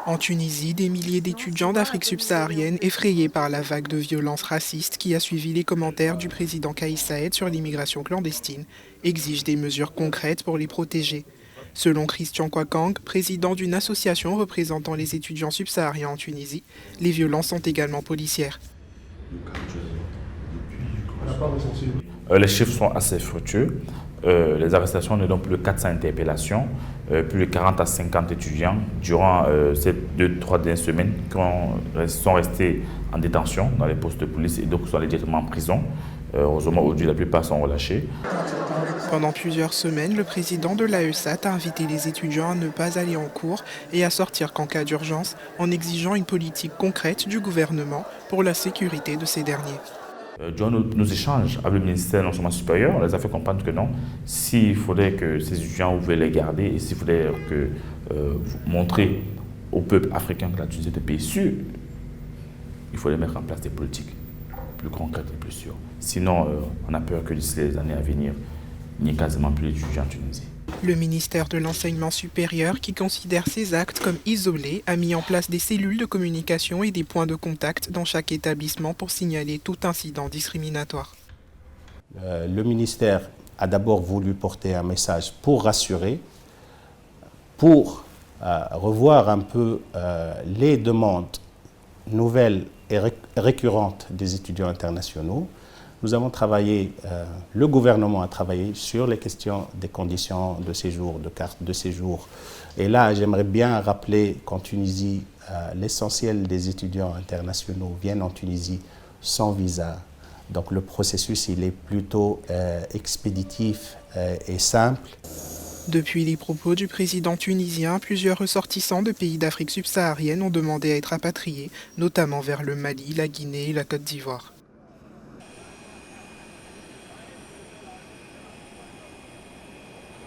En Tunisie, des milliers d'étudiants d'Afrique subsaharienne effrayés par la vague de violences racistes qui a suivi les commentaires du président Kais Saied sur l'immigration clandestine exigent des mesures concrètes pour les protéger. Selon Christian Kwakang, président d'une association représentant les étudiants subsahariens en Tunisie, les violences sont également policières. Les chiffres sont assez fructueux. Les arrestations ne donnent plus de 400 interpellations, plus de 40 à 50 étudiants durant ces 2-3 dernières semaines qui sont restés en détention dans les postes de police et donc sont allés directement en prison. Heureusement, aujourd'hui, la plupart sont relâchés. Pendant plusieurs semaines, le président de l'AESAT a invité les étudiants à ne pas aller en cours et à sortir qu'en cas d'urgence, en exigeant une politique concrète du gouvernement pour la sécurité de ces derniers. Durant nos échanges avec le ministère de l'enseignement supérieur, on les a fait comprendre que non, s'il faudrait que ces étudiants pouvaient les garder et s'il faudrait montrer au peuple africain que la Tunisie est un pays sûr, il faut mettre en place des politiques plus concrètes et plus sûres. Sinon, on a peur que d'ici les années à venir, il n'y ait quasiment plus d'étudiants en Tunisie. Le ministère de l'Enseignement supérieur, qui considère ces actes comme isolés, a mis en place des cellules de communication et des points de contact dans chaque établissement pour signaler tout incident discriminatoire. Le ministère a d'abord voulu porter un message pour rassurer, pour revoir un peu les demandes nouvelles et récurrentes des étudiants internationaux. Nous avons travaillé, le gouvernement a travaillé sur les questions des conditions de séjour, de carte de séjour. Et là, j'aimerais bien rappeler qu'en Tunisie, l'essentiel des étudiants internationaux viennent en Tunisie sans visa. Donc le processus, il est plutôt expéditif et simple. Depuis les propos du président tunisien, plusieurs ressortissants de pays d'Afrique subsaharienne ont demandé à être rapatriés, notamment vers le Mali, la Guinée et la Côte d'Ivoire.